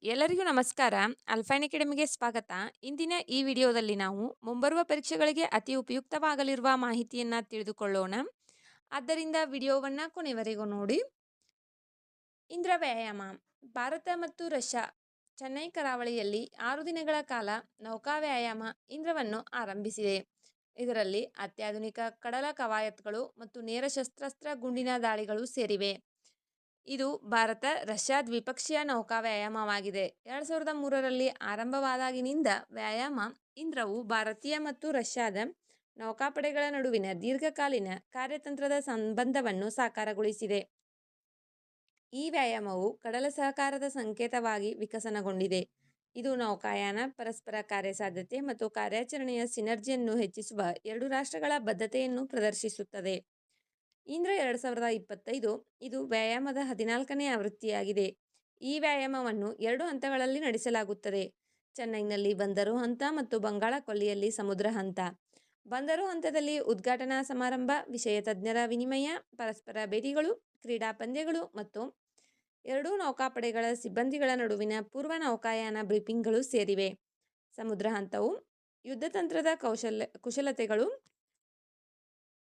ಎಲ್ಲರಿಗೂ ನಮಸ್ಕಾರ. ಅಲ್ಫೈನ್ ಅಕಾಡೆಮಿಗೆ ಸ್ವಾಗತ. ಇಂದಿನ ಈ ವಿಡಿಯೋದಲ್ಲಿ ನಾವು ಮುಂಬರುವ ಪರೀಕ್ಷೆಗಳಿಗೆ ಅತಿ ಉಪಯುಕ್ತವಾಗಲಿರುವ ಮಾಹಿತಿಯನ್ನು ತಿಳಿದುಕೊಳ್ಳೋಣ. ಆದ್ದರಿಂದ ವಿಡಿಯೋವನ್ನು ಕೊನೆವರೆಗೂ ನೋಡಿ. ಇಂದ್ರ ವ್ಯಾಯಾಮ. ಭಾರತ ಮತ್ತು ರಷ್ಯಾ ಚೆನ್ನೈ ಕರಾವಳಿಯಲ್ಲಿ 6 ದಿನಗಳ ಕಾಲ ನೌಕಾ ವ್ಯಾಯಾಮ ಇಂದ್ರವನ್ನು ಆರಂಭಿಸಿದೆ. ಇದರಲ್ಲಿ ಅತ್ಯಾಧುನಿಕ ಕಡಲ ಕವಾಯತ್ಗಳು ಮತ್ತು ನೇರ ಶಸ್ತ್ರಾಸ್ತ್ರ ಗುಂಡಿನ ದಾಳಿಗಳು ಸೇರಿವೆ. ಇದು ಭಾರತ ರಷ್ಯಾ ದ್ವಿಪಕ್ಷೀಯ ನೌಕಾ ವ್ಯಾಯಾಮವಾಗಿದೆ. 2003ರಲ್ಲಿ ಆರಂಭವಾದಾಗಿನಿಂದ ವ್ಯಾಯಾಮ ಇಂದ್ರವು ಭಾರತೀಯ ಮತ್ತು ರಷ್ಯಾದ ನೌಕಾಪಡೆಗಳ ನಡುವಿನ ದೀರ್ಘಕಾಲೀನ ಕಾರ್ಯತಂತ್ರದ ಸಂಬಂಧವನ್ನು ಸಾಕಾರಗೊಳಿಸಿದೆ. ಈ ವ್ಯಾಯಾಮವು ಕಡಲ ಸಹಕಾರದ ಸಂಕೇತವಾಗಿ ವಿಕಸನಗೊಂಡಿದೆ. ಇದು ನೌಕಾಯಾನ, ಪರಸ್ಪರ ಕಾರ್ಯಸಾಧ್ಯತೆ ಮತ್ತು ಕಾರ್ಯಾಚರಣೆಯ ಸಿನರ್ಜಿಯನ್ನು ಹೆಚ್ಚಿಸುವ ಎರಡು ರಾಷ್ಟ್ರಗಳ ಬದ್ಧತೆಯನ್ನು ಪ್ರದರ್ಶಿಸುತ್ತದೆ. ಇಂದ್ರ 2025 ಇದು ವ್ಯಾಯಾಮದ 14ನೇ ಆವೃತ್ತಿಯಾಗಿದೆ. ಈ ವ್ಯಾಯಾಮವನ್ನು 2 ಹಂತಗಳಲ್ಲಿ ನಡೆಸಲಾಗುತ್ತದೆ. ಚೆನ್ನೈನಲ್ಲಿ ಬಂದರು ಹಂತ ಮತ್ತು ಬಂಗಾಳ ಕೊಲ್ಲಿಯಲ್ಲಿ ಸಮುದ್ರ ಹಂತ. ಬಂದರು ಹಂತದಲ್ಲಿ ಉದ್ಘಾಟನಾ ಸಮಾರಂಭ, ವಿಷಯ ತಜ್ಞರ ವಿನಿಮಯ, ಪರಸ್ಪರ ಭೇಟಿಗಳು, ಕ್ರೀಡಾ ಪಂದ್ಯಗಳು ಮತ್ತು ಎರಡೂ ನೌಕಾಪಡೆಗಳ ಸಿಬ್ಬಂದಿಗಳ ನಡುವಿನ ಪೂರ್ವ ನೌಕಾಯಾನ ಬ್ರೀಫಿಂಗ್ಗಳು ಸೇರಿವೆ. ಸಮುದ್ರ ಹಂತವು ಯುದ್ಧತಂತ್ರದ ಕುಶಲತೆಗಳು,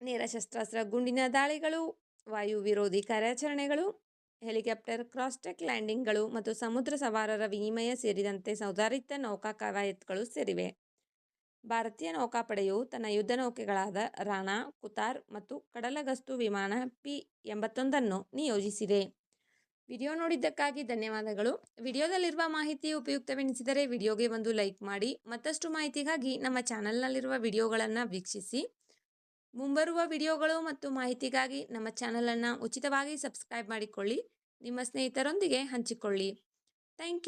ನೇರ ಶಸ್ತ್ರಾಸ್ತ್ರ ಗುಂಡಿನ ದಾಳಿಗಳು, ವಾಯು ವಿರೋಧಿ ಕಾರ್ಯಾಚರಣೆಗಳು, ಹೆಲಿಕಾಪ್ಟರ್ ಕ್ರಾಸ್ಟೆಕ್ ಲ್ಯಾಂಡಿಂಗ್ಗಳು ಮತ್ತು ಸಮುದ್ರ ಸವಾರರ ವಿನಿಮಯ ಸೇರಿದಂತೆ ಸುಧಾರಿತ ನೌಕಾ ಕವಾಯತ್ಗಳು ಸೇರಿವೆ. ಭಾರತೀಯ ನೌಕಾಪಡೆಯು ತನ್ನ ಯುದ್ಧ ನೌಕೆಗಳಾದ ರಾಣಾ, ಕುತಾರ್ ಮತ್ತು ಕಡಲ ಗಸ್ತು ವಿಮಾನ P-81 ನಿಯೋಜಿಸಿದೆ. ವಿಡಿಯೋ ನೋಡಿದ್ದಕ್ಕಾಗಿ ಧನ್ಯವಾದಗಳು. ವಿಡಿಯೋದಲ್ಲಿರುವ ಮಾಹಿತಿ ಉಪಯುಕ್ತವೆನಿಸಿದರೆ ವಿಡಿಯೋಗೆ ಒಂದು ಲೈಕ್ ಮಾಡಿ. ಮತ್ತಷ್ಟು ಮಾಹಿತಿಗಾಗಿ ನಮ್ಮ ಚಾನಲ್ನಲ್ಲಿರುವ ವಿಡಿಯೋಗಳನ್ನು ವೀಕ್ಷಿಸಿ. ಮುಂಬರುವ ವಿಡಿಯೋಗಳು ಮತ್ತು ಮಾಹಿತಿಗಾಗಿ ನಮ್ಮ ಚಾನಲನ್ನು ಉಚಿತವಾಗಿ ಸಬ್ಸ್ಕ್ರೈಬ್ ಮಾಡಿಕೊಳ್ಳಿ. ನಿಮ್ಮ ಸ್ನೇಹಿತರೊಂದಿಗೆ ಹಂಚಿಕೊಳ್ಳಿ. Thank you.